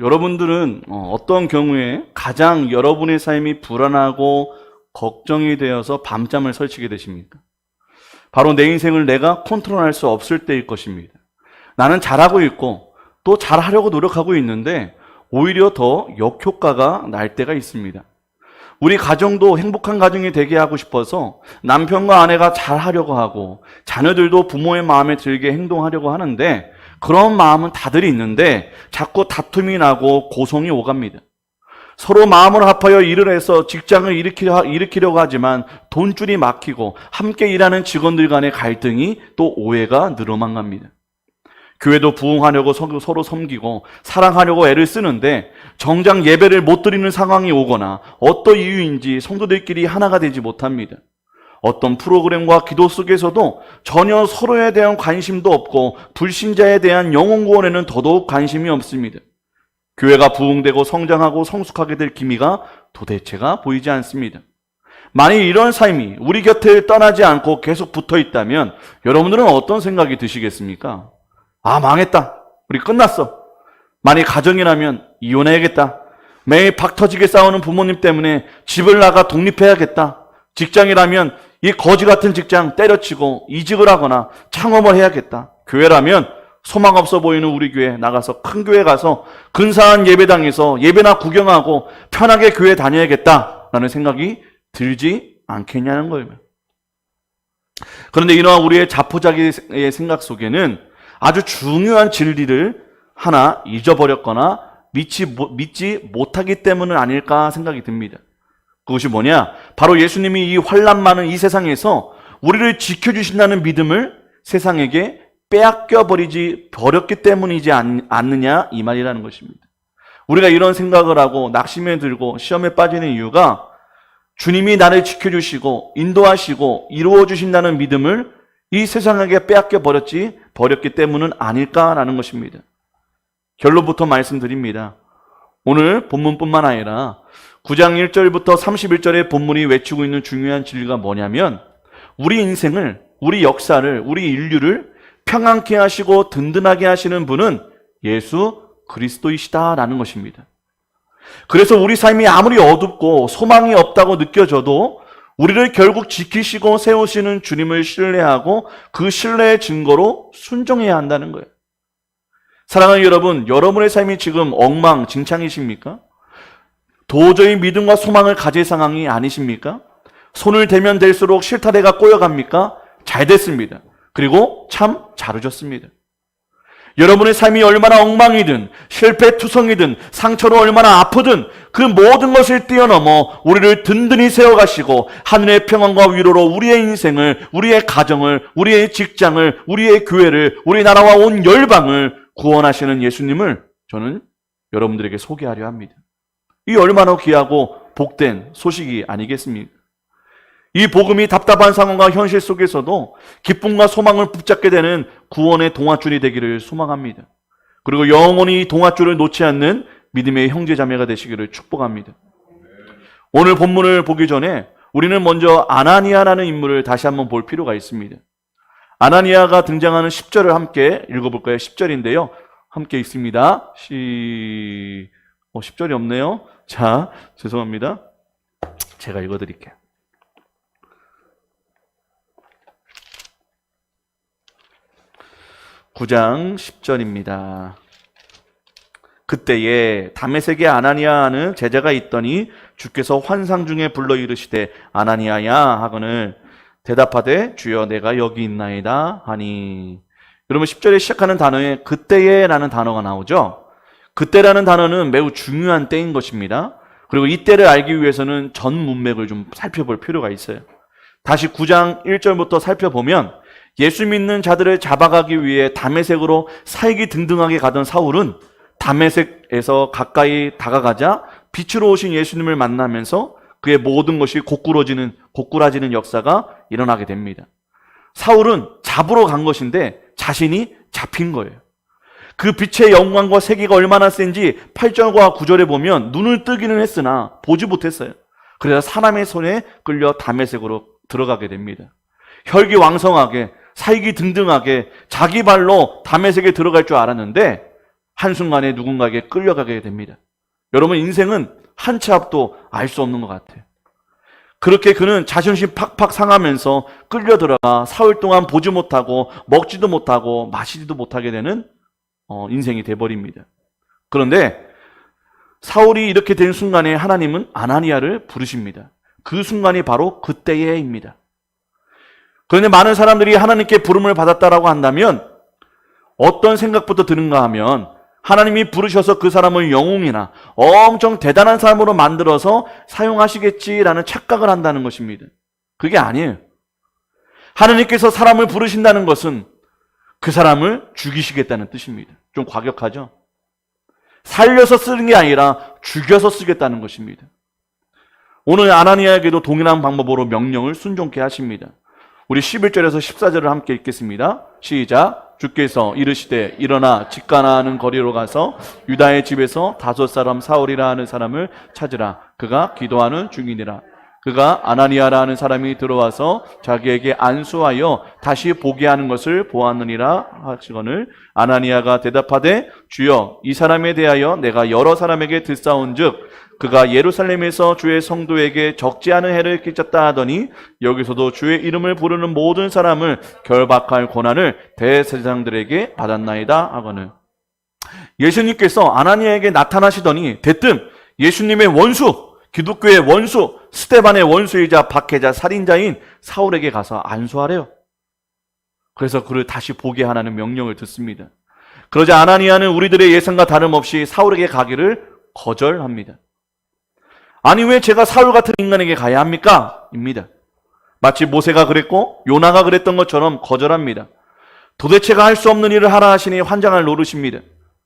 여러분들은 어떤 경우에 가장 여러분의 삶이 불안하고 걱정이 되어서 밤잠을 설치게 되십니까? 바로 내 인생을 내가 컨트롤할 수 없을 때일 것입니다. 나는 잘하고 있고 또 잘하려고 노력하고 있는데 오히려 더 역효과가 날 때가 있습니다. 우리 가정도 행복한 가정이 되게 하고 싶어서 남편과 아내가 잘하려고 하고 자녀들도 부모의 마음에 들게 행동하려고 하는데 그런 마음은 다들 있는데 자꾸 다툼이 나고 고성이 오갑니다. 서로 마음을 합하여 일을 해서 직장을 일으키려고 하지만 돈줄이 막히고 함께 일하는 직원들 간의 갈등이 또 오해가 늘어만 갑니다. 교회도 부흥하려고 서로 섬기고 사랑하려고 애를 쓰는데 정작 예배를 못 드리는 상황이 오거나 어떤 이유인지 성도들끼리 하나가 되지 못합니다. 어떤 프로그램과 기도 속에서도 전혀 서로에 대한 관심도 없고 불신자에 대한 영혼 구원에는 더더욱 관심이 없습니다. 교회가 부흥되고 성장하고 성숙하게 될 기미가 도대체가 보이지 않습니다. 만일 이런 삶이 우리 곁을 떠나지 않고 계속 붙어 있다면 여러분들은 어떤 생각이 드시겠습니까? 아, 망했다. 우리 끝났어. 만일 가정이라면 이혼해야겠다. 매일 박 터지게 싸우는 부모님 때문에 집을 나가 독립해야겠다. 직장이라면 이 거지 같은 직장 때려치고 이직을 하거나 창업을 해야겠다. 교회라면 소망 없어 보이는 우리 교회 나가서 큰 교회 가서 근사한 예배당에서 예배나 구경하고 편하게 교회 다녀야겠다라는 생각이 들지 않겠냐는 거예요. 그런데 이러한 우리의 자포자기의 생각 속에는 아주 중요한 진리를 하나 잊어버렸거나 믿지 못하기 때문은 아닐까 생각이 듭니다. 그것이 뭐냐? 바로 예수님이 이 환난 많은 이 세상에서 우리를 지켜주신다는 믿음을 세상에게 버렸기 때문이지 않느냐 이 말이라는 것입니다. 우리가 이런 생각을 하고 낙심에 들고 시험에 빠지는 이유가 주님이 나를 지켜주시고 인도하시고 이루어주신다는 믿음을 이 세상에게 버렸기 때문은 아닐까라는 것입니다. 결론부터 말씀드립니다. 오늘 본문뿐만 아니라 9장 1절부터 31절의 본문이 외치고 있는 중요한 진리가 뭐냐면 우리 인생을, 우리 역사를, 우리 인류를 평안케 하시고 든든하게 하시는 분은 예수 그리스도이시다라는 것입니다. 그래서 우리 삶이 아무리 어둡고 소망이 없다고 느껴져도 우리를 결국 지키시고 세우시는 주님을 신뢰하고 그 신뢰의 증거로 순종해야 한다는 거예요. 사랑하는 여러분, 여러분의 삶이 지금 엉망진창이십니까? 도저히 믿음과 소망을 가질 상황이 아니십니까? 손을 대면 될수록 실타래가 꼬여갑니까? 잘 됐습니다. 그리고 참 잘하셨습니다. 여러분의 삶이 얼마나 엉망이든 실패투성이든 상처로 얼마나 아프든 그 모든 것을 뛰어넘어 우리를 든든히 세워가시고 하늘의 평안과 위로로 우리의 인생을, 우리의 가정을, 우리의 직장을, 우리의 교회를, 우리 나라와 온 열방을 구원하시는 예수님을 저는 여러분들에게 소개하려 합니다. 이 얼마나 귀하고 복된 소식이 아니겠습니까? 이 복음이 답답한 상황과 현실 속에서도 기쁨과 소망을 붙잡게 되는 구원의 동아줄이 되기를 소망합니다. 그리고 영원히 이 동아줄을 놓지 않는 믿음의 형제자매가 되시기를 축복합니다. 오늘 본문을 보기 전에 우리는 먼저 아나니아라는 인물을 다시 한번 볼 필요가 있습니다. 아나니아가 등장하는 10절을 함께 읽어볼까요? 10절인데요. 함께 읽습니다. 10절이 없네요. 자, 죄송합니다. 제가 읽어드릴게요. 9장 10절입니다. 그때에 다메섹에 아나니아 하는 제자가 있더니 주께서 환상 중에 불러 이르시되 아나니아야 하거늘 대답하되 주여 내가 여기 있나이다 하니. 여러분 10절에 시작하는 단어에 그때에 라는 단어가 나오죠. 그때라는 단어는 매우 중요한 때인 것입니다. 그리고 이 때를 알기 위해서는 전 문맥을 좀 살펴볼 필요가 있어요. 다시 9장 1절부터 살펴보면 예수 믿는 자들을 잡아가기 위해 다메섹으로 살기 등등하게 가던 사울은 다메섹에서 가까이 다가가자 빛으로 오신 예수님을 만나면서 그의 모든 것이 고꾸라지는 역사가 일어나게 됩니다. 사울은 잡으러 간 것인데 자신이 잡힌 거예요. 그 빛의 영광과 세기가 얼마나 센지 8절과 9절에 보면 눈을 뜨기는 했으나 보지 못했어요. 그래서 사람의 손에 끌려 다메섹으로 들어가게 됩니다. 혈기왕성하게 살기 등등하게 자기 발로 다메섹에 들어갈 줄 알았는데 한순간에 누군가에게 끌려가게 됩니다. 여러분, 인생은 한 치 앞도 알 수 없는 것 같아요. 그렇게 그는 자존심 팍팍 상하면서 끌려 들어가 사흘 동안 보지 못하고 먹지도 못하고 마시지도 못하게 되는 인생이 돼버립니다. 그런데 사울이 이렇게 된 순간에 하나님은 아나니아를 부르십니다. 그 순간이 바로 그때에입니다. 그런데 많은 사람들이 하나님께 부름을 받았다라고 한다면 어떤 생각부터 드는가 하면 하나님이 부르셔서 그 사람을 영웅이나 엄청 대단한 사람으로 만들어서 사용하시겠지라는 착각을 한다는 것입니다. 그게 아니에요. 하나님께서 사람을 부르신다는 것은 그 사람을 죽이시겠다는 뜻입니다. 좀 과격하죠? 살려서 쓰는 게 아니라 죽여서 쓰겠다는 것입니다. 오늘 아나니아에게도 동일한 방법으로 명령을 순종케 하십니다. 우리 11절에서 14절을 함께 읽겠습니다. 시작. 주께서 이르시되 일어나 직가나는 거리로 가서 유다의 집에서 5 사람 사울이라 하는 사람을 찾으라. 그가 기도하는 중이니라. 그가 아나니아라 하는 사람이 들어와서 자기에게 안수하여 다시 보게 하는 것을 보았느니라 하시거늘 아나니아가 대답하되 주여 이 사람에 대하여 내가 여러 사람에게 듣사온즉 그가 예루살렘에서 주의 성도에게 적지 않은 해를 끼쳤다 하더니 여기서도 주의 이름을 부르는 모든 사람을 결박할 권한을 대제사장들에게 받았나이다 하거늘. 예수님께서 아나니아에게 나타나시더니 대뜸 예수님의 원수, 기독교의 원수, 스데반의 원수이자 박해자, 살인자인 사울에게 가서 안수하래요. 그래서 그를 다시 보게 하라는 명령을 듣습니다. 그러자 아나니아는 우리들의 예상과 다름없이 사울에게 가기를 거절합니다. 아니 왜 제가 사울 같은 인간에게 가야 합니까? 입니다. 마치 모세가 그랬고 요나가 그랬던 것처럼 거절합니다. 도대체가 할 수 없는 일을 하라 하시니 환장할 노릇입니다.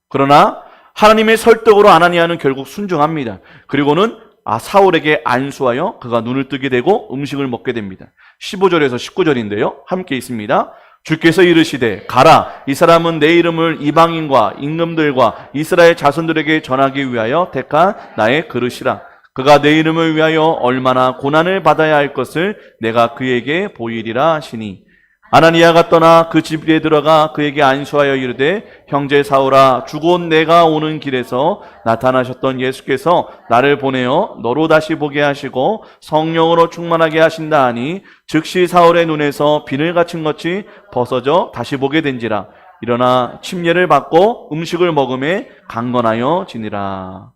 그러나 하나님의 설득으로 아나니아는 결국 순종합니다. 그리고는 사울에게 안수하여 그가 눈을 뜨게 되고 음식을 먹게 됩니다. 15절에서 19절인데요. 함께 있습니다. 주께서 이르시되 가라 이 사람은 내 이름을 이방인과 임금들과 이스라엘 자손들에게 전하기 위하여 택한 나의 그릇이라. 그가 내 이름을 위하여 얼마나 고난을 받아야 할 것을 내가 그에게 보이리라 하시니 아나니아가 떠나 그 집에 들어가 그에게 안수하여 이르되 형제 사울아 주곧 내가 오는 길에서 나타나셨던 예수께서 나를 보내어 너로 다시 보게 하시고 성령으로 충만하게 하신다 하니 즉시 사울의 눈에서 비늘같은 것이 벗어져 다시 보게 된지라. 일어나 침례를 받고 음식을 먹음에 강건하여 지니라.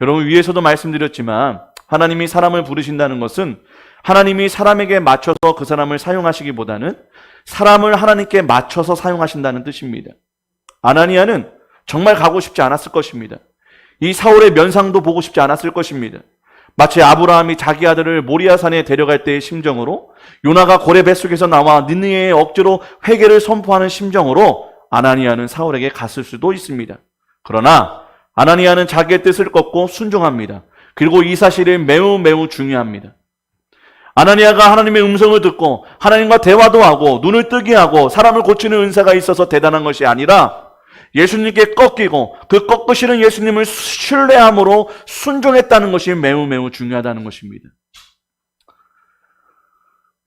여러분, 위에서도 말씀드렸지만 하나님이 사람을 부르신다는 것은 하나님이 사람에게 맞춰서 그 사람을 사용하시기보다는 사람을 하나님께 맞춰서 사용하신다는 뜻입니다. 아나니아는 정말 가고 싶지 않았을 것입니다. 이 사울의 면상도 보고 싶지 않았을 것입니다. 마치 아브라함이 자기 아들을 모리아산에 데려갈 때의 심정으로, 요나가 고래 뱃속에서 나와 니느웨에 억지로 회개를 선포하는 심정으로 아나니아는 사울에게 갔을 수도 있습니다. 그러나 아나니아는 자기의 뜻을 꺾고 순종합니다. 그리고 이 사실이 매우 매우 중요합니다. 아나니아가 하나님의 음성을 듣고 하나님과 대화도 하고 눈을 뜨게 하고 사람을 고치는 은사가 있어서 대단한 것이 아니라 예수님께 꺾이고 그 꺾으시는 예수님을 신뢰함으로 순종했다는 것이 매우 매우 중요하다는 것입니다.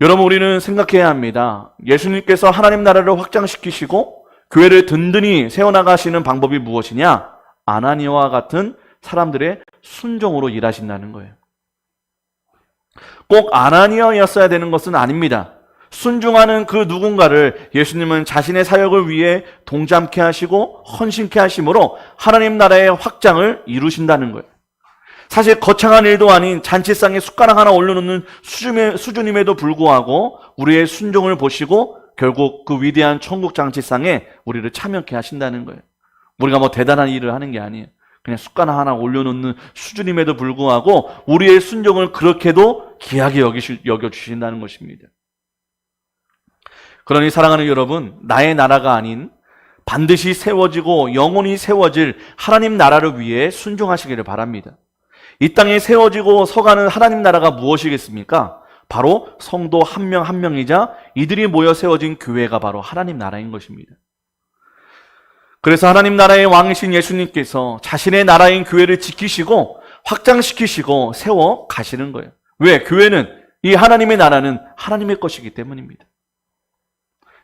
여러분, 우리는 생각해야 합니다. 예수님께서 하나님 나라를 확장시키시고 교회를 든든히 세워나가시는 방법이 무엇이냐? 아나니아와 같은 사람들의 순종으로 일하신다는 거예요. 꼭 아나니아였어야 되는 것은 아닙니다. 순종하는 그 누군가를 예수님은 자신의 사역을 위해 동참케 하시고 헌신케 하심으로 하나님 나라의 확장을 이루신다는 거예요. 사실 거창한 일도 아닌 잔치상에 숟가락 하나 올려놓는 수준임에도 불구하고 우리의 순종을 보시고 결국 그 위대한 천국 잔치상에 우리를 참여케 하신다는 거예요. 우리가 뭐 대단한 일을 하는 게 아니에요. 그냥 숟가락 하나 올려놓는 수준임에도 불구하고 우리의 순종을 그렇게도 귀하게 여겨주신다는 것입니다. 그러니 사랑하는 여러분, 나의 나라가 아닌 반드시 세워지고 영원히 세워질 하나님 나라를 위해 순종하시기를 바랍니다. 이 땅에 세워지고 서가는 하나님 나라가 무엇이겠습니까? 바로 성도 한 명 한 명이자 이들이 모여 세워진 교회가 바로 하나님 나라인 것입니다. 그래서 하나님 나라의 왕이신 예수님께서 자신의 나라인 교회를 지키시고 확장시키시고 세워 가시는 거예요. 왜? 교회는, 이 하나님의 나라는 하나님의 것이기 때문입니다.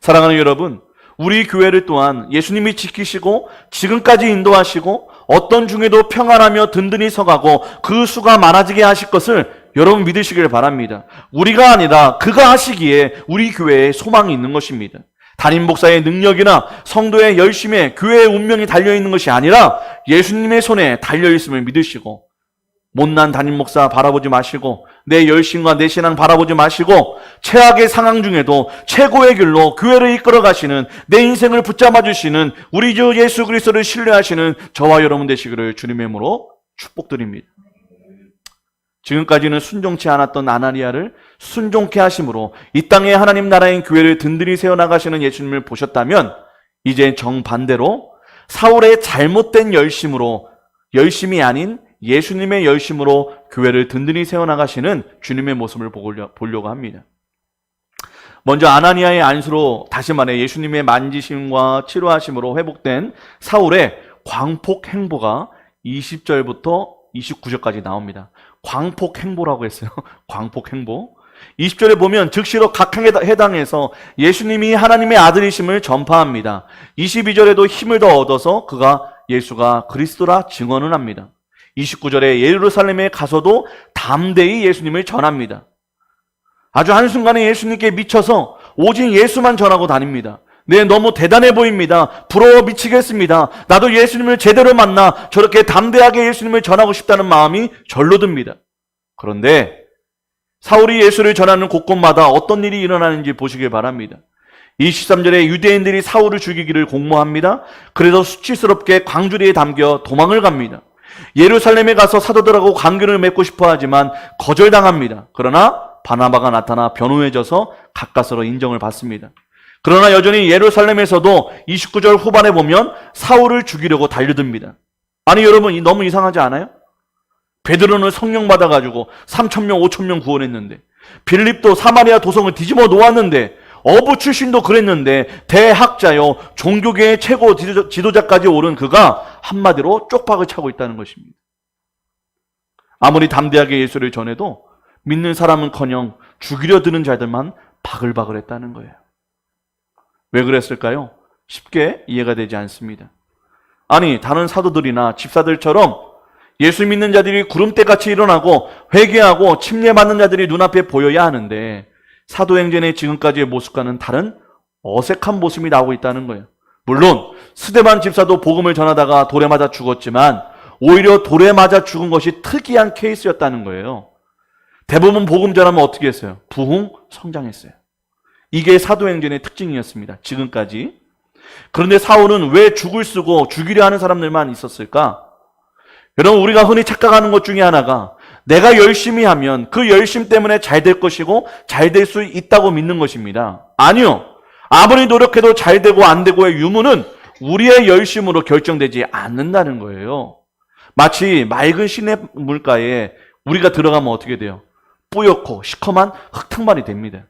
사랑하는 여러분, 우리 교회를 또한 예수님이 지키시고 지금까지 인도하시고 어떤 중에도 평안하며 든든히 서가고 그 수가 많아지게 하실 것을 여러분 믿으시길 바랍니다. 우리가 아니라 그가 하시기에 우리 교회에 소망이 있는 것입니다. 담임 목사의 능력이나 성도의 열심에 교회의 운명이 달려있는 것이 아니라 예수님의 손에 달려있음을 믿으시고, 못난 담임 목사 바라보지 마시고 내 열심과 내 신앙 바라보지 마시고 최악의 상황 중에도 최고의 길로 교회를 이끌어 가시는, 내 인생을 붙잡아 주시는 우리 주 예수 그리스도를 신뢰하시는 저와 여러분 되시기를 주님의 이름으로 축복드립니다. 지금까지는 순종치 않았던 아나니아를 순종케 하심으로 이 땅에 하나님 나라인 교회를 든든히 세워나가시는 예수님을 보셨다면, 이제 정반대로 사울의 잘못된 열심이 아닌 예수님의 열심으로 교회를 든든히 세워나가시는 주님의 모습을 보려고 합니다. 먼저 아나니아의 안수로, 다시 말해 예수님의 만지심과 치료하심으로 회복된 사울의 광폭 행보가 20절부터 29절까지 나옵니다. 광폭 행보라고 했어요. 광폭 행보. 20절에 보면 즉시로 각항에 해당해서 예수님이 하나님의 아들이심을 전파합니다. 22절에도 힘을 더 얻어서 예수가 그리스도라 증언을 합니다. 29절에 예루살렘에 가서도 담대히 예수님을 전합니다. 아주 한순간에 예수님께 미쳐서 오직 예수만 전하고 다닙니다. 네, 너무 대단해 보입니다. 부러워 미치겠습니다. 나도 예수님을 제대로 만나 저렇게 담대하게 예수님을 전하고 싶다는 마음이 절로 듭니다. 그런데 사울이 예수를 전하는 곳곳마다 어떤 일이 일어나는지 보시길 바랍니다. 23절에 유대인들이 사울을 죽이기를 공모합니다. 그래서 수치스럽게 광주리에 담겨 도망을 갑니다. 예루살렘에 가서 사도들하고 관계를 맺고 싶어 하지만 거절당합니다. 그러나 바나바가 나타나 변호해져서 가까스로 인정을 받습니다. 그러나 여전히 예루살렘에서도 29절 후반에 보면 사울을 죽이려고 달려듭니다. 아니 여러분, 너무 이상하지 않아요? 베드로는 성령 받아가지고 3,000명, 5,000명 구원했는데, 빌립도 사마리아 도성을 뒤집어 놓았는데, 어부 출신도 그랬는데, 대학자요 종교계의 최고 지도자까지 오른 그가 한마디로 쪽박을 차고 있다는 것입니다. 아무리 담대하게 예수를 전해도 믿는 사람은커녕 죽이려 드는 자들만 바글바글 했다는 거예요. 왜 그랬을까요? 쉽게 이해가 되지 않습니다. 아니, 다른 사도들이나 집사들처럼 예수 믿는 자들이 구름대같이 일어나고 회개하고 침례받는 자들이 눈앞에 보여야 하는데, 사도행전의 지금까지의 모습과는 다른 어색한 모습이 나오고 있다는 거예요. 물론 스데반 집사도 복음을 전하다가 돌에 맞아 죽었지만 오히려 돌에 맞아 죽은 것이 특이한 케이스였다는 거예요. 대부분 복음 전하면 어떻게 했어요? 부흥, 성장했어요. 이게 사도행전의 특징이었습니다. 지금까지. 그런데 사울은 왜 죽을 쓰고 죽이려 하는 사람들만 있었을까? 여러분, 우리가 흔히 착각하는 것 중에 하나가 내가 열심히 하면 그 열심 때문에 잘 될 것이고 잘 될 수 있다고 믿는 것입니다. 아니요. 아무리 노력해도 잘 되고 안 되고의 유무는 우리의 열심으로 결정되지 않는다는 거예요. 마치 맑은 시냇 물가에 우리가 들어가면 어떻게 돼요? 뿌옇고 시커먼 흙탕물이 됩니다.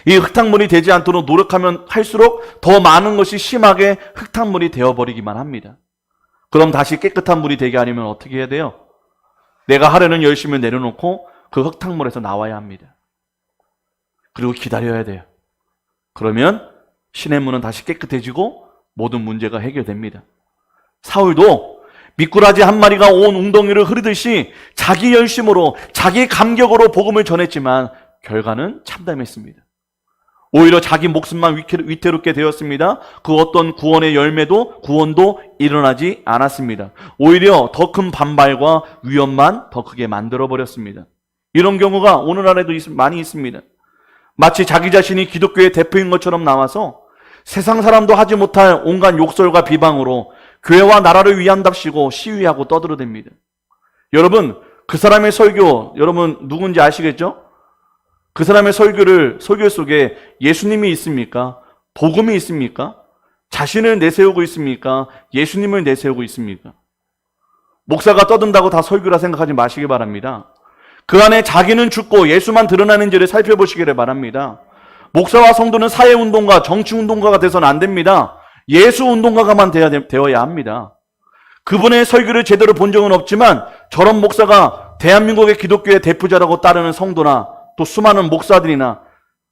이 흙탕물이 되지 않도록 노력하면 할수록 더 많은 것이 심하게 흙탕물이 되어버리기만 합니다. 그럼 다시 깨끗한 물이 되게 하려면 어떻게 해야 돼요? 내가 하려는 열심을 내려놓고 그 흙탕물에서 나와야 합니다. 그리고 기다려야 돼요. 그러면 시냇물은 다시 깨끗해지고 모든 문제가 해결됩니다. 사울도 미꾸라지 한 마리가 온 웅덩이를 흐르듯이 자기 열심으로, 자기 감격으로 복음을 전했지만 결과는 참담했습니다. 오히려 자기 목숨만 위태롭게 되었습니다. 그 어떤 구원도 일어나지 않았습니다. 오히려 더 큰 반발과 위험만 더 크게 만들어버렸습니다. 이런 경우가 오늘날에도 많이 있습니다. 마치 자기 자신이 기독교의 대표인 것처럼 나와서 세상 사람도 하지 못할 온갖 욕설과 비방으로 교회와 나라를 위한답시고 시위하고 떠들어댑니다. 여러분, 그 사람의 설교, 여러분 누군지 아시겠죠? 그 사람의 설교 속에 예수님이 있습니까? 복음이 있습니까? 자신을 내세우고 있습니까? 예수님을 내세우고 있습니까? 목사가 떠든다고 다 설교라 생각하지 마시기 바랍니다. 그 안에 자기는 죽고 예수만 드러나는지를 살펴보시기를 바랍니다. 목사와 성도는 사회운동가, 정치운동가가 돼서는 안 됩니다. 예수운동가가만 되어야 합니다. 그분의 설교를 제대로 본 적은 없지만 저런 목사가 대한민국의 기독교의 대표자라고 따르는 성도나 또 수많은 목사들이나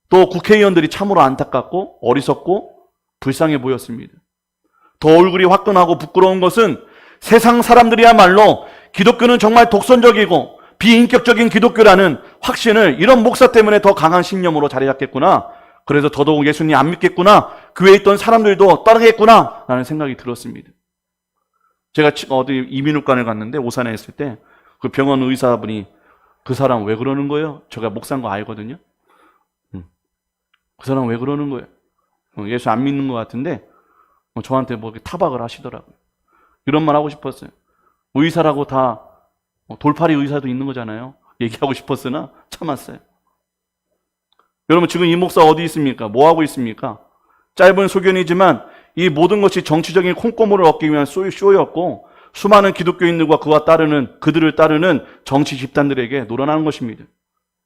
또 국회의원들이 참으로 안타깝고 어리석고 불쌍해 보였습니다. 더 얼굴이 화끈하고 부끄러운 것은 세상 사람들이야말로 기독교는 정말 독선적이고 비인격적인 기독교라는 확신을 이런 목사 때문에 더 강한 신념으로 자리 잡겠구나. 그래서 더더욱 예수님 안 믿겠구나. 교회에 있던 사람들도 따르겠구나. 라는 생각이 들었습니다. 제가 어디 이민후과를 갔는데 오산에 있을 때 그 병원 의사분이 그 사람 왜 그러는 거예요? 제가 목사인 거 알거든요. 그 사람 왜 그러는 거예요? 예수 안 믿는 것 같은데 저한테 뭐 이렇게 타박을 하시더라고요. 이런 말 하고 싶었어요. 의사라고 다 돌팔이 의사도 있는 거잖아요. 얘기하고 싶었으나 참았어요. 여러분 지금 이 목사 어디 있습니까? 뭐 하고 있습니까? 짧은 소견이지만 이 모든 것이 정치적인 콩고물을 얻기 위한 쇼였고 수많은 기독교인들과 그들을 따르는 정치 집단들에게 놀아나는 것입니다.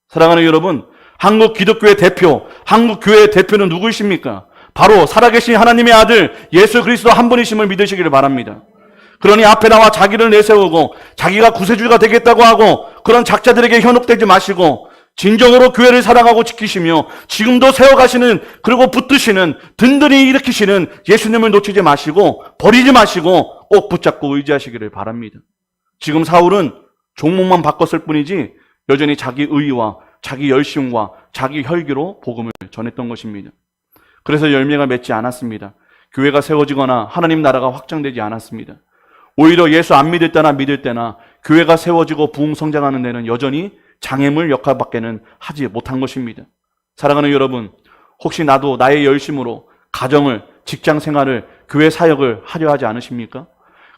사랑하는 여러분, 한국 기독교의 대표, 한국 교회의 대표는 누구이십니까? 바로 살아계신 하나님의 아들 예수 그리스도 한 분이심을 믿으시기를 바랍니다. 그러니 앞에 나와 자기를 내세우고 자기가 구세주가 되겠다고 하고 그런 작자들에게 현혹되지 마시고 진정으로 교회를 사랑하고 지키시며 지금도 세워가시는 그리고 붙드시는 든든히 일으키시는 예수님을 놓치지 마시고 버리지 마시고 꼭 붙잡고 의지하시기를 바랍니다. 지금 사울은 종목만 바꿨을 뿐이지 여전히 자기 의의와 자기 열심과 자기 혈기로 복음을 전했던 것입니다. 그래서 열매가 맺지 않았습니다. 교회가 세워지거나 하나님 나라가 확장되지 않았습니다. 오히려 예수 안 믿을 때나 믿을 때나 교회가 세워지고 부흥 성장하는 데는 여전히 장애물 역할밖에는 하지 못한 것입니다. 사랑하는 여러분, 혹시 나도 나의 열심으로 가정을, 직장 생활을, 교회 사역을 하려 하지 않으십니까?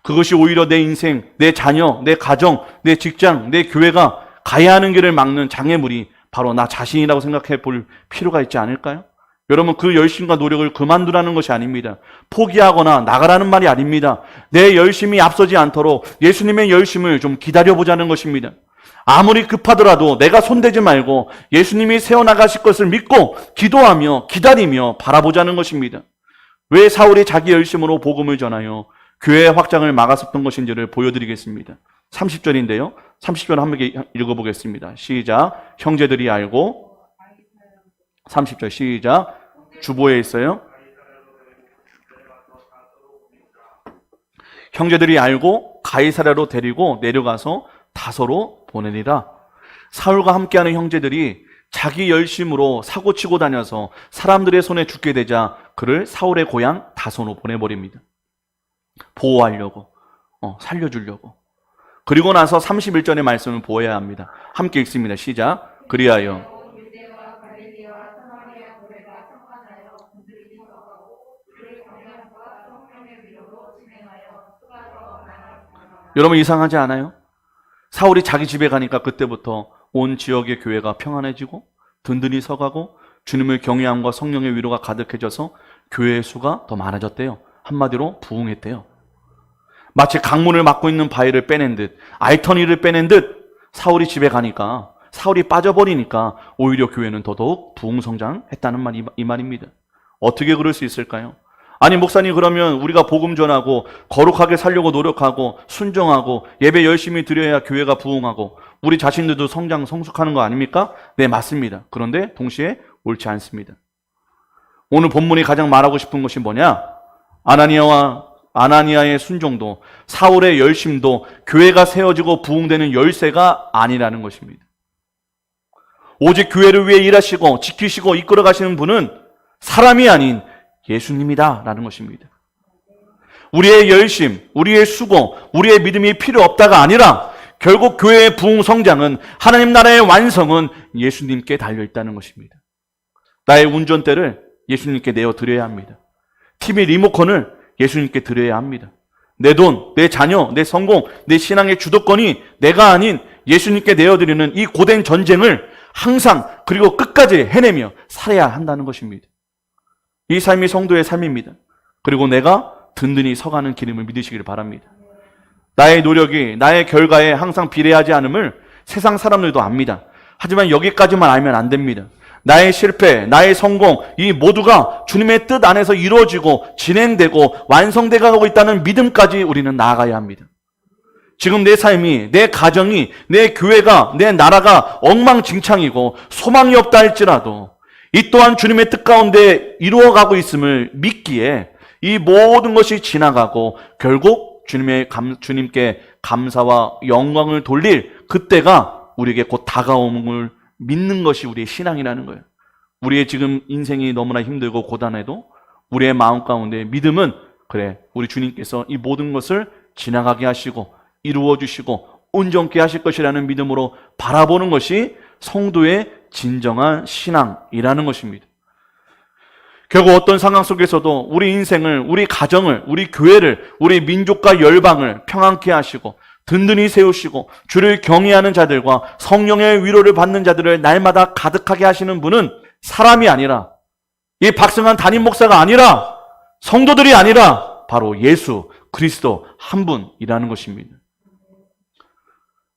그것이 오히려 내 인생, 내 자녀, 내 가정, 내 직장, 내 교회가 가야 하는 길을 막는 장애물이 바로 나 자신이라고 생각해 볼 필요가 있지 않을까요? 여러분 그 열심과 노력을 그만두라는 것이 아닙니다. 포기하거나 나가라는 말이 아닙니다. 내 열심이 앞서지 않도록 예수님의 열심을 좀 기다려보자는 것입니다. 아무리 급하더라도 내가 손대지 말고 예수님이 세워나가실 것을 믿고 기도하며 기다리며 바라보자는 것입니다. 왜 사울이 자기 열심으로 복음을 전하여 교회의 확장을 막았었던 것인지를 보여드리겠습니다. 30절인데요. 30절 함께 읽어보겠습니다. 시작. 형제들이 알고 30절 시작. 주보에 있어요. 형제들이 알고 가이사랴로 데리고 내려가서 다소로 보내니라. 사울과 함께하는 형제들이 자기 열심으로 사고치고 다녀서 사람들의 손에 죽게 되자 그를 사울의 고향 다소로 보내버립니다. 보호하려고, 살려주려고. 그리고 나서 31절의 말씀을 보아야 합니다. 함께 읽습니다. 시작. 그리하여 여러분 이상하지 않아요? 사울이 자기 집에 가니까 그때부터 온 지역의 교회가 평안해지고 든든히 서가고 주님의 경외함과 성령의 위로가 가득해져서 교회의 수가 더 많아졌대요. 한마디로 부흥했대요. 마치 강문을 막고 있는 바위를 빼낸 듯, 알터니를 빼낸 듯 사울이 집에 가니까, 사울이 빠져버리니까 오히려 교회는 더더욱 부흥 성장했다는 말이 이 말입니다. 어떻게 그럴 수 있을까요? 아니 목사님 그러면 우리가 복음 전하고 거룩하게 살려고 노력하고 순종하고 예배 열심히 드려야 교회가 부흥하고 우리 자신들도 성장 성숙하는 거 아닙니까? 네 맞습니다. 그런데 동시에 옳지 않습니다. 오늘 본문이 가장 말하고 싶은 것이 뭐냐? 아나니아의 순종도 사울의 열심도 교회가 세워지고 부흥되는 열쇠가 아니라는 것입니다. 오직 교회를 위해 일하시고 지키시고 이끌어 가시는 분은 사람이 아닌 예수님이다 라는 것입니다. 우리의 열심, 우리의 수고, 우리의 믿음이 필요 없다가 아니라 결국 교회의 부흥 성장은 하나님 나라의 완성은 예수님께 달려있다는 것입니다. 나의 운전대를 예수님께 내어드려야 합니다. TV 리모컨을 예수님께 드려야 합니다. 내 돈, 내 자녀, 내 성공, 내 신앙의 주도권이 내가 아닌 예수님께 내어드리는 이 고된 전쟁을 항상 그리고 끝까지 해내며 살아야 한다는 것입니다. 이 삶이 성도의 삶입니다. 그리고 내가 든든히 서가는 길임을 믿으시기를 바랍니다. 나의 노력이 나의 결과에 항상 비례하지 않음을 세상 사람들도 압니다. 하지만 여기까지만 알면 안 됩니다. 나의 실패, 나의 성공, 이 모두가 주님의 뜻 안에서 이루어지고 진행되고 완성돼 가고 있다는 믿음까지 우리는 나아가야 합니다. 지금 내 삶이, 내 가정이, 내 교회가, 내 나라가 엉망진창이고 소망이 없다 할지라도 이 또한 주님의 뜻 가운데 이루어가고 있음을 믿기에 이 모든 것이 지나가고 결국 주님께 감사와 영광을 돌릴 그때가 우리에게 곧 다가옴을 믿는 것이 우리의 신앙이라는 거예요. 우리의 지금 인생이 너무나 힘들고 고단해도 우리의 마음 가운데 믿음은 그래, 우리 주님께서 이 모든 것을 지나가게 하시고 이루어 주시고 온전케 하실 것이라는 믿음으로 바라보는 것이 성도의 진정한 신앙이라는 것입니다. 결국 어떤 상황 속에서도 우리 인생을, 우리 가정을, 우리 교회를, 우리 민족과 열방을 평안케 하시고 든든히 세우시고 주를 경외하는 자들과 성령의 위로를 받는 자들을 날마다 가득하게 하시는 분은 사람이 아니라, 이 박승환 담임 목사가 아니라, 성도들이 아니라 바로 예수 그리스도 한 분이라는 것입니다.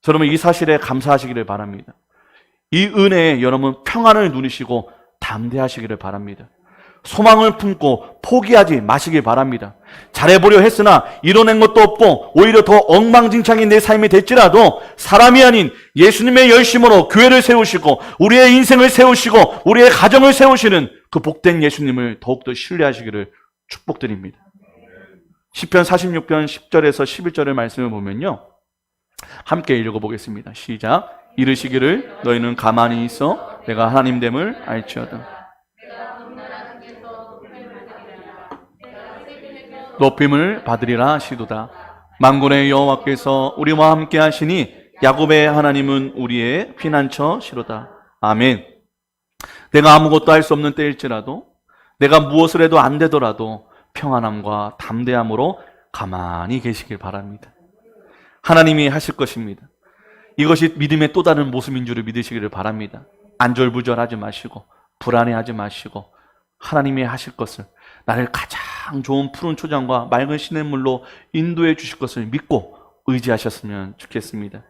여러분, 이 사실에 감사하시기를 바랍니다. 이 은혜에 여러분 평안을 누리시고 담대하시기를 바랍니다. 소망을 품고 포기하지 마시길 바랍니다. 잘해보려 했으나 이뤄낸 것도 없고 오히려 더 엉망진창인 내 삶이 될지라도 사람이 아닌 예수님의 열심으로 교회를 세우시고 우리의 인생을 세우시고 우리의 가정을 세우시는 그 복된 예수님을 더욱더 신뢰하시기를 축복드립니다. 시편 46편 10절에서 11절의 말씀을 보면요, 함께 읽어보겠습니다. 시작. 이르시기를 너희는 가만히 있어 내가 하나님됨을 알지어다. 높임을 받으리라 하시도다. 만군의 여호와께서 우리와 함께 하시니 야곱의 하나님은 우리의 피난처시로다. 아멘. 내가 아무것도 할 수 없는 때일지라도, 내가 무엇을 해도 안 되더라도 평안함과 담대함으로 가만히 계시길 바랍니다. 하나님이 하실 것입니다. 이것이 믿음의 또 다른 모습인 줄을 믿으시기를 바랍니다. 안절부절하지 마시고 불안해하지 마시고 하나님이 하실 것을, 나를 가장 좋은 푸른 초장과 맑은 시냇물로 인도해 주실 것을 믿고 의지하셨으면 좋겠습니다.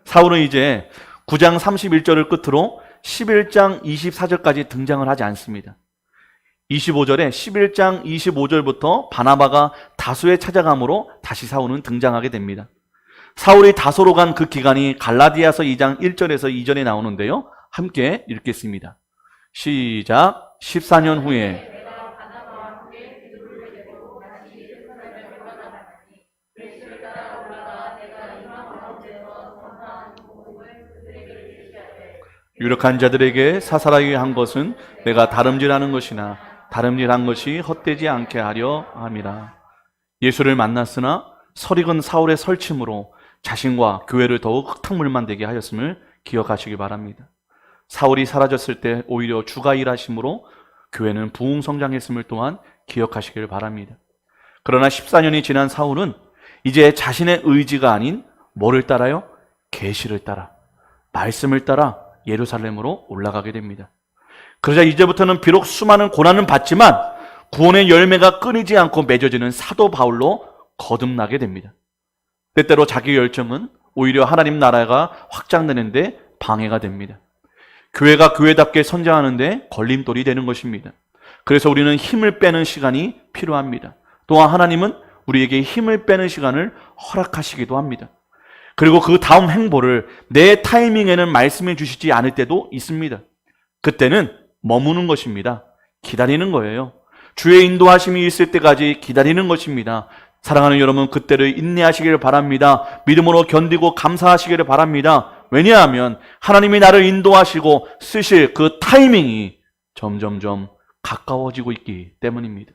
사울은 이제 9장 31절을 끝으로 11장 24절까지 등장을 하지 않습니다. 25절에 11장 25절부터 바나바가 다소에 찾아감으로 다시 사울은 등장하게 됩니다. 사울이 다소로 간 그 기간이 갈라디아서 2장 1절에서 2절에 나오는데요, 함께 읽겠습니다. 시작. 14년 후에 유력한 자들에게 사살하게 한 것은 내가 다름질하는 것이나 다름질한 것이 헛되지 않게 하려 함이라. 예수를 만났으나 설익은 사울의 설침으로 자신과 교회를 더욱 흙탕물만 되게 하였음을 기억하시기 바랍니다. 사울이 사라졌을 때 오히려 주가 일하심으로 교회는 부흥성장했음을 또한 기억하시길 바랍니다. 그러나 14년이 지난 사울은 이제 자신의 의지가 아닌 뭐를 따라요? 계시를 따라, 말씀을 따라 예루살렘으로 올라가게 됩니다. 그러자 이제부터는 비록 수많은 고난은 받지만 구원의 열매가 끊이지 않고 맺어지는 사도 바울로 거듭나게 됩니다. 때때로 자기 열정은 오히려 하나님 나라가 확장되는데 방해가 됩니다. 교회가 교회답게 선장하는데 걸림돌이 되는 것입니다. 그래서 우리는 힘을 빼는 시간이 필요합니다. 또한 하나님은 우리에게 힘을 빼는 시간을 허락하시기도 합니다. 그리고 그 다음 행보를 내 타이밍에는 말씀해 주시지 않을 때도 있습니다. 그때는 머무는 것입니다. 기다리는 거예요. 주의 인도하심이 있을 때까지 기다리는 것입니다. 사랑하는 여러분, 그때를 인내하시기를 바랍니다. 믿음으로 견디고 감사하시기를 바랍니다. 왜냐하면 하나님이 나를 인도하시고 쓰실 그 타이밍이 점점점 가까워지고 있기 때문입니다.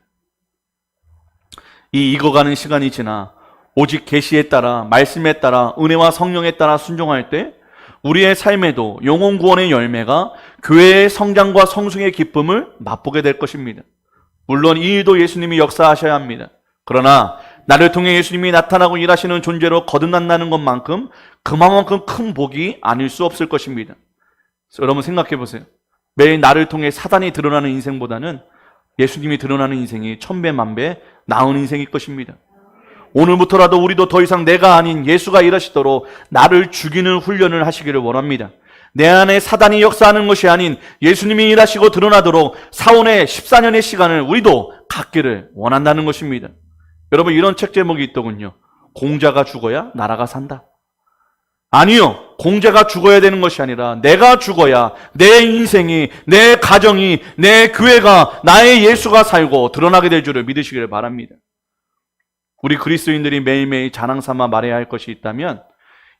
이 익어가는 시간이 지나 오직 계시에 따라, 말씀에 따라, 은혜와 성령에 따라 순종할 때 우리의 삶에도 영혼 구원의 열매가 교회의 성장과 성숙의 기쁨을 맛보게 될 것입니다. 물론 이 일도 예수님이 역사하셔야 합니다. 그러나 나를 통해 예수님이 나타나고 일하시는 존재로 거듭난다는 것만큼 그만큼 큰 복이 아닐 수 없을 것입니다. 여러분 생각해 보세요. 매일 나를 통해 사단이 드러나는 인생보다는 예수님이 드러나는 인생이 천배 만배 나은 인생일 것입니다. 오늘부터라도 우리도 더 이상 내가 아닌 예수가 일하시도록 나를 죽이는 훈련을 하시기를 원합니다. 내 안에 사단이 역사하는 것이 아닌 예수님이 일하시고 드러나도록 사원의 14년의 시간을 우리도 갖기를 원한다는 것입니다. 여러분, 이런 책 제목이 있더군요. 공자가 죽어야 나라가 산다. 아니요. 공자가 죽어야 되는 것이 아니라 내가 죽어야 내 인생이, 내 가정이, 내 교회가, 나의 예수가 살고 드러나게 될 줄을 믿으시기를 바랍니다. 우리 그리스도인들이 매일매일 자랑 삼아 말해야 할 것이 있다면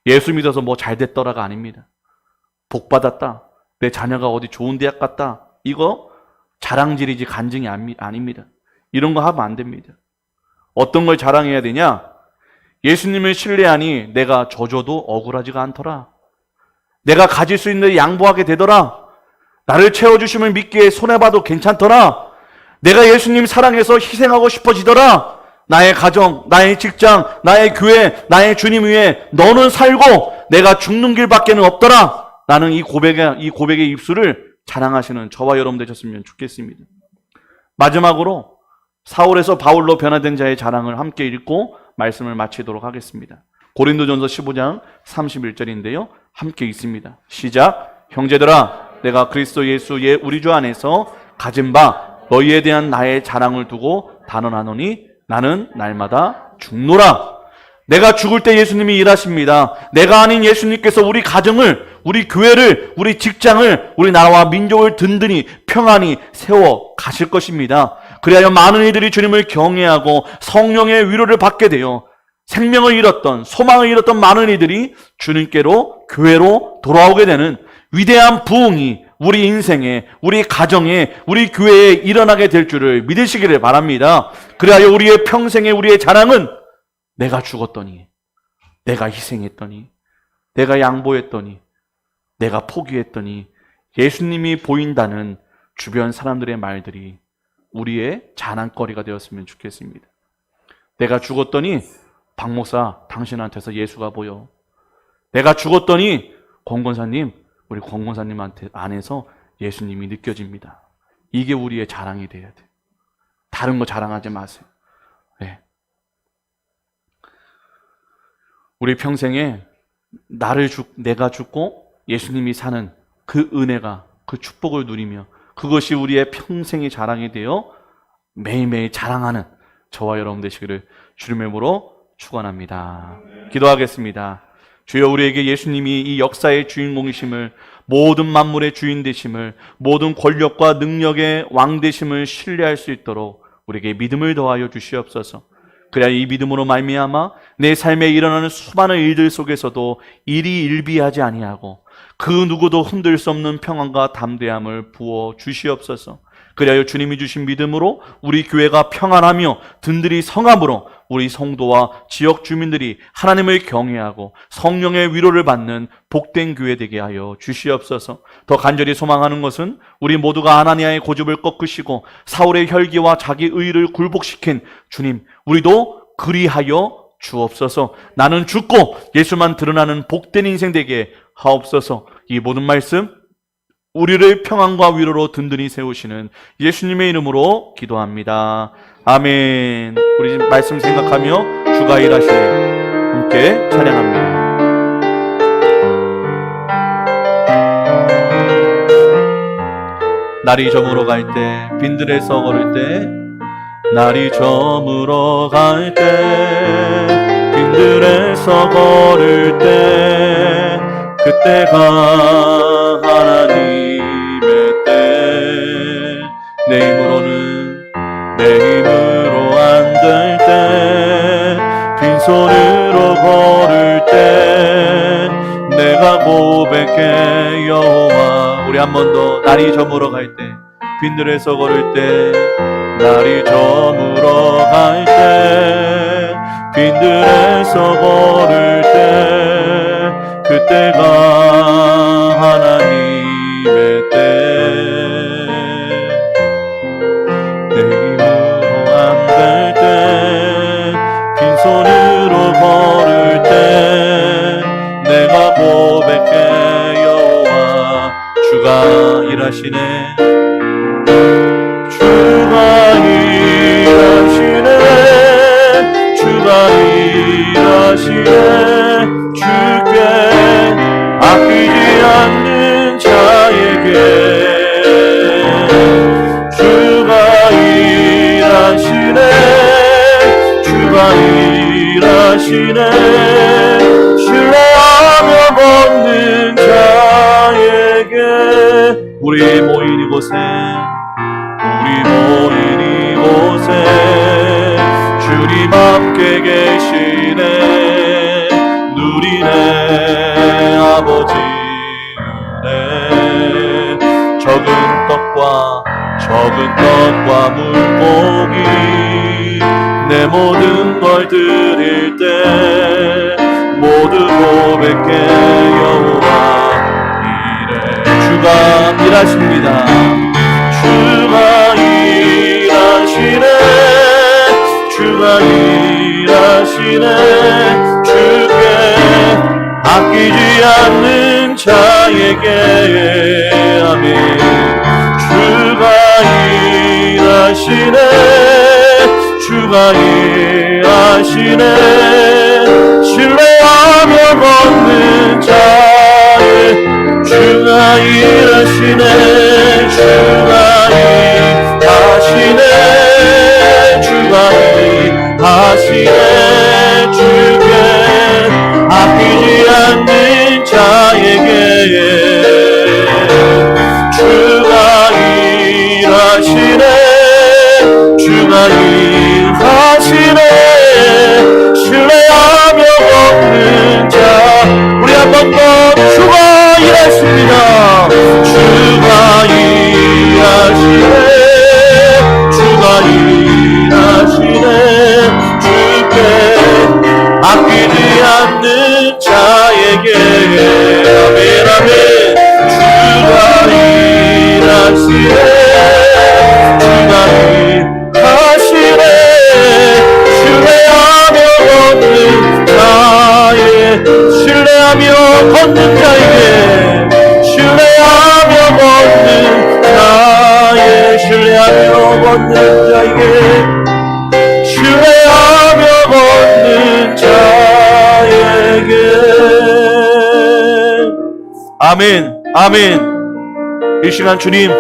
예수 믿어서 뭐 잘 됐더라가 아닙니다. 복 받았다. 내 자녀가 어디 좋은 대학 갔다. 이거 자랑질이지 간증이 아닙니다. 이런 거 하면 안 됩니다. 어떤 걸 자랑해야 되냐? 예수님을 신뢰하니 내가 져줘도 억울하지가 않더라. 내가 가질 수 있는 데 양보하게 되더라. 나를 채워주심을 믿기에 손해봐도 괜찮더라. 내가 예수님 사랑해서 희생하고 싶어지더라. 나의 가정, 나의 직장, 나의 교회, 나의 주님 위에 너는 살고 내가 죽는 길밖에는 없더라. 나는 이 고백의 입술을 자랑하시는 저와 여러분 되셨으면 좋겠습니다. 마지막으로 사울에서 바울로 변화된 자의 자랑을 함께 읽고 말씀을 마치도록 하겠습니다. 고린도전서 15장 31절인데요. 함께 읽습니다. 시작. 형제들아, 내가 그리스도 예수의 우리 주 안에서 가진 바 너희에 대한 나의 자랑을 두고 단언하노니 나는 날마다 죽노라. 내가 죽을 때 예수님이 일하십니다. 내가 아닌 예수님께서 우리 가정을, 우리 교회를, 우리 직장을, 우리 나라와 민족을 든든히 평안히 세워 가실 것입니다. 그리하여 많은 이들이 주님을 경외하고 성령의 위로를 받게 되어 생명을 잃었던, 소망을 잃었던 많은 이들이 주님께로, 교회로 돌아오게 되는 위대한 부흥이 우리 인생에, 우리 가정에, 우리 교회에 일어나게 될 줄을 믿으시기를 바랍니다. 그리하여 우리의 평생에 우리의 자랑은 내가 죽었더니, 내가 희생했더니, 내가 양보했더니, 내가 포기했더니 예수님이 보인다는 주변 사람들의 말들이 우리의 자랑거리가 되었으면 좋겠습니다. 내가 죽었더니 박 목사, 당신한테서 예수가 보여. 내가 죽었더니 권권사님, 우리 권권사님한테 안에서 예수님이 느껴집니다. 이게 우리의 자랑이 돼야 돼. 다른 거 자랑하지 마세요. 네. 우리 평생에 내가 죽고 예수님이 사는 그 은혜가, 그 축복을 누리며 그것이 우리의 평생의 자랑이 되어 매일매일 자랑하는 저와 여러분 되시기를 주님의 이름으로 축원합니다. 기도하겠습니다. 주여, 우리에게 예수님이 이 역사의 주인공이심을, 모든 만물의 주인 되심을, 모든 권력과 능력의 왕 되심을 신뢰할 수 있도록 우리에게 믿음을 더하여 주시옵소서. 그래야 이 믿음으로 말미암아 내 삶에 일어나는 수많은 일들 속에서도 일이 일비하지 아니하고 그 누구도 흔들 수 없는 평안과 담대함을 부어 주시옵소서. 그리하여 주님이 주신 믿음으로 우리 교회가 평안하며 든든히 성함으로 우리 성도와 지역 주민들이 하나님을 경외하고 성령의 위로를 받는 복된 교회 되게 하여 주시옵소서. 더 간절히 소망하는 것은 우리 모두가 아나니아의 고집을 꺾으시고 사울의 혈기와 자기 의를 굴복시킨 주님, 우리도 그리하여 주옵소서. 나는 죽고 예수만 드러나는 복된 인생 되게 하옵소서. 이 모든 말씀 우리를 평안과 위로로 든든히 세우시는 예수님의 이름으로 기도합니다. 아멘. 우리 지금 말씀 생각하며 주가 일하시네 함께 찬양합니다. 날이 저물어 갈 때, 빈들에서 걸을 때, 날이 저물어 갈 때, 빈들에서 걸을 때, 그때가 하나님의 때, 내 힘으로 안 될 때, 빈손으로 걸을 때, 내가 고백해 여호와. 우리 한 번 더. 날이 저물어 갈 때, 빈들에서 걸을 때, 날이 저물어 갈 때, 빈들에서 걸을 때, 그때가 하나님의 때, 내 힘으로 안 될 때, 빈손으로 걸을 때, 내가 고백해 여호와. 주가 일하시네, 주가 일하시네, 주가 일하시네. 주께 아끼지 않는 자에게 주가 일하시네, 주가 일하시네. 신뢰하며 우리 모인 이곳에 주님 함께 계시네. 누리네 아버지네. 적은 떡과 물고기 내 모든 걸 드릴 때 모두 고백해 여호와 이래. 주가 일하십니다. 주가 일하시네. 주가 일하시네. 주께 아끼지 않는 자에게 아멘. 주가 일하시네. 주가 일하시네. 신뢰하며 걷는 자의 주가 일하시네. 주가 일하시네. 주가 일하시네. 주께 아끼지 않는 자에게 주가 일하시네. 주가 일하시네. 신뢰하며 걷는 자 우리 한 번 더 주가 일하십니다. 주가 일하시네. 주가 일하시네. 주께 아끼지 않는 자에게 아멘 아멘. 주가 일하시네. 주가 일하시네. 신뢰하며 걷는 자에게 신뢰하며 걷는 자에게 아멘 아멘. 이 시간 주님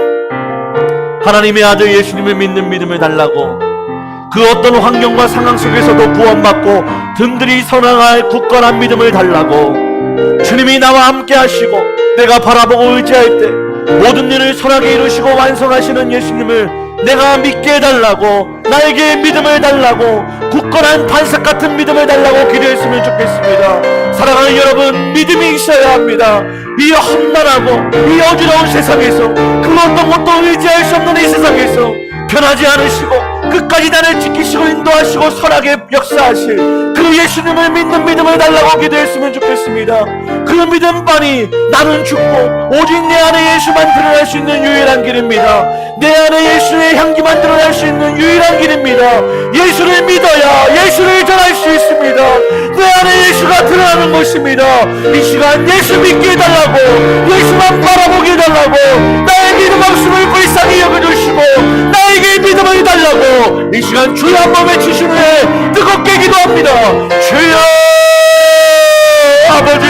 하나님의 아들 예수님을 믿는 믿음을 달라고 그 어떤 환경과 상황 속에서도 구원받고 든든히 선항할 굳건한 믿음을 달라고 주님이 나와 함께 하시고 내가 바라보고 의지할 때 모든 일을 선하게 이루시고 완성하시는 예수님을 내가 믿게 해달라고 나에게 믿음을 달라고 굳건한 반석 같은 믿음을 달라고 기도했으면 좋겠습니다. 사랑하는 여러분, 믿음이 있어야 합니다. 이 험난하고 이 어지러운 세상에서 그 어떤 것도 의지할 수 없는 이 세상에서 변하지 않으시고 끝까지 나를 지키시고 인도하시고 선하게 역사하실 그 예수님을 믿는 믿음을 달라고 기도했으면 좋겠습니다. 그 믿음만이 나는 죽고 오직 내 안에 예수만 드러날 수 있는 유일한 길입니다. 내 안에 예수의 향기만 드러날 수 있는 유일한 길입니다. 예수를 믿어야 예수를 전할 수 있습니다. 내 안에 예수가 드러나는 것입니다. 이 시간 예수 믿게 해달라고 예수만 바라보게 해달라고 나의 믿음 없음을 불쌍히 여겨주시고 나에게 믿음을 달라고 이 시간 주여 한번 외치신 후에 뜨겁게 기도합니다. 주여 아버지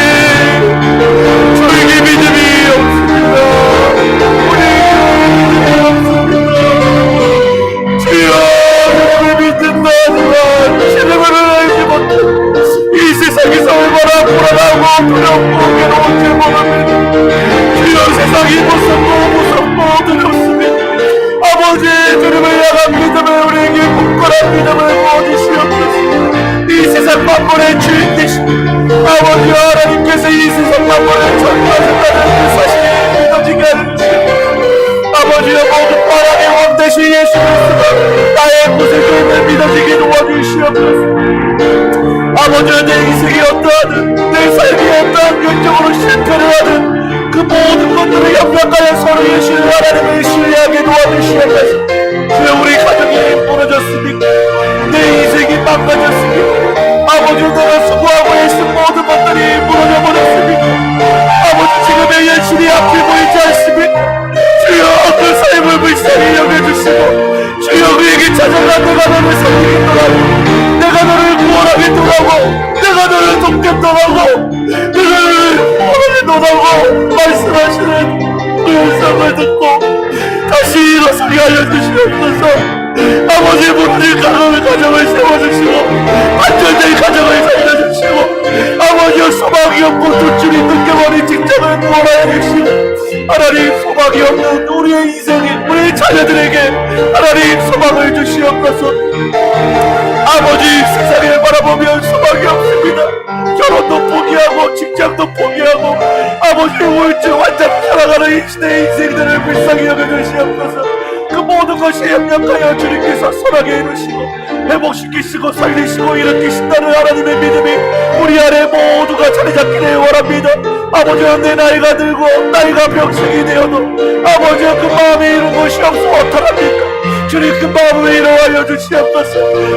저에게 믿음이 없습니다. 우리에게 믿음이 없습니다. 주여 주님을 믿는다지만 신음을 알지 못해 이 세상에서 얼마나 불안하고 두렵고 괴로운지 모릅니다. 주여 세상이 무섭고 두렵습니다. 아버지 주님을 향한 믿음을 우리에게 굳건한 믿음을 부어주시옵소서. 이 세상 만물의 주인 되신 아버지 하나님께서 이 세상 만물을 전파하신다는 그 사실이 믿어지게 해주시옵소서. 아버지여 모든 바람의 원 대신 예수 그리스도 나의 구세주임을 믿어지게 도와주시옵소서. 아버지여 내 인생이 어떠하든 내 삶이 어떠한 결정으로 실패를 하든 그 모든 것들을 협력하여 서로 예수를 하나님을 신뢰하게 도와주시옵소서. 주여 우리 가정이 무너졌습니까? 내 인생이 망가졌습니까? 아버지 내가 수고하고 애쓴 모든 것들이 무너져 버렸습니까? 아버지 지금의 현실이 앞이 보이지 않습니까? 주여 그 삶을 불쌍히 여겨주시고 주여 그에게 찾아가 내가 너를 살리겠노라. 내가 너를 구원하겠노라. 내가 너를 돕겠노라고 내가 너를 구원하겠노라고 말씀하시는 그 음성을 듣고 다시 일어서게 알려주시옵소서. 아버지 무너질 가정을 세워주시고 안전된 가정을 살려주시고 아버지여 소망이 없고 두줄이 끊겨버린 직장을 구원하여 주시고 하나님 소망이 없는 주시옵소서. 아버지, 세상을 바라보면 소망이 없습니다. 결혼도 포기하고 직장도 포기하고 아버지 우울증 환자 살아가는 이 시대의 인생들을 불쌍히 여겨주시옵소서. 그 모든 것이 협력하여 주님께서 선하게 이루시고 회복시키시고 살리시고 일으키신다는 하나님의 믿음이 우리 안에 모두가 자리잡기를 원합니다. 아버지는 내 나이가 들고 나이가 병생이 되어도 아버지가 그 마음에 이룬 것이 없으면 어떡합니까? 주님, 그 마음을 이루어 주시옵소서.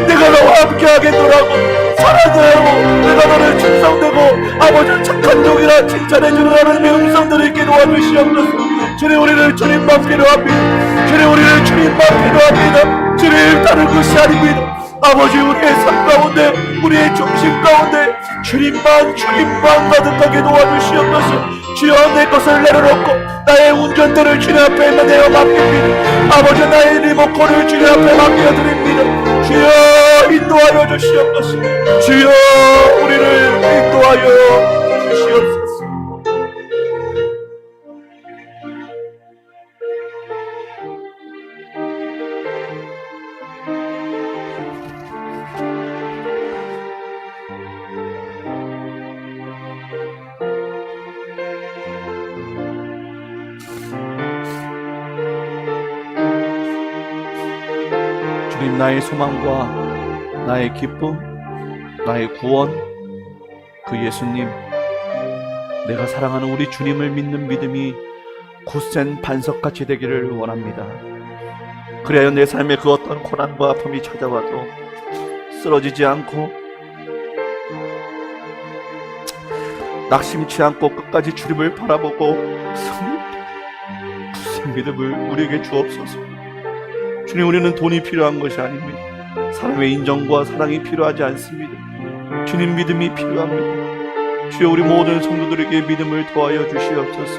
내가 너와 함께하겠노라고 사랑하고 내가 너를 충성되고 아버지 착한 종이라 칭찬해주는 하나님의 음성들을 있게 도와주시옵소서. 주님, 우리는 주님만 필요합니다. 주님, 우리는 주님만 필요합니다. 주님, 다른 것이 아닙니다. 아버지, 우리의 삶 가운데 우리의 중심 가운데 주님만 가득하게 도와주시옵소서. 주여, 내 것을 내려놓고 나의 운전대를 주님 앞에 내어 맡깁니다. 아버지, 나의 리모컨을 주님 앞에 맡겨드립니다. 주여, 인도하여 주시옵소서. 주여, 우리를 인도하여 주시옵소서. 주님, 나의 소망과 나의 기쁨, 나의 구원, 그 예수님, 내가 사랑하는 우리 주님을 믿는 믿음이 굳센 반석같이 되기를 원합니다. 그래야 내 삶에 그 어떤 고난과 아픔이 찾아와도 쓰러지지 않고 낙심치 않고 끝까지 주님을 바라보고 굳센 믿음을 우리에게 주옵소서. 주님, 우리는 돈이 필요한 것이 아닙니다. 사람의 인정과 사랑이 필요하지 않습니다. 주님, 믿음이 필요합니다. 주여, 우리 모든 성도들에게 믿음을 더하여 주시옵소서.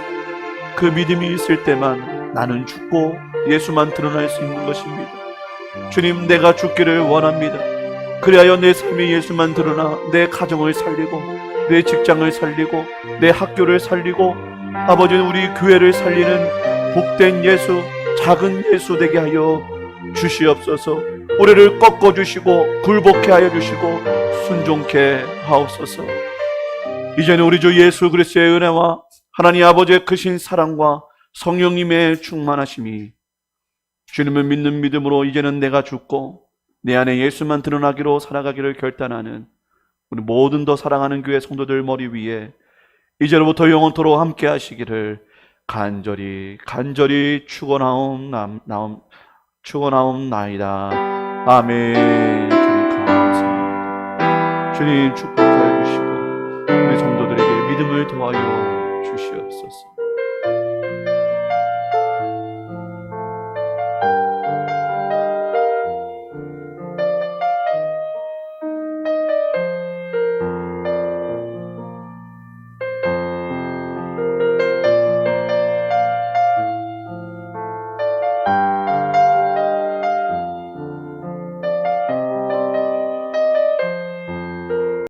그 믿음이 있을 때만 나는 죽고 예수만 드러날 수 있는 것입니다. 주님, 내가 죽기를 원합니다. 그리하여 내 삶에 예수만 드러나 내 가정을 살리고 내 직장을 살리고 내 학교를 살리고 아버지는 우리 교회를 살리는 복된 예수, 작은 예수 되게 하여 주시옵소서. 우리를 꺾어주시고 굴복케 하여 주시고 순종케 하옵소서. 이제는 우리 주 예수 그리스도의 은혜와 하나님 아버지의 크신 사랑과 성령님의 충만하심이 주님을 믿는 믿음으로 이제는 내가 죽고 내 안에 예수만 드러나기로 살아가기를 결단하는 우리 모든 더 사랑하는 교회 성도들 머리 위에 이제로부터 영원토록 함께 하시기를 간절히 축원하옵나이다. 아멘. 주님 감사합니다. 주님 축복하여 주시고 우리 성도들에게 믿음을 더하여 주시옵소서.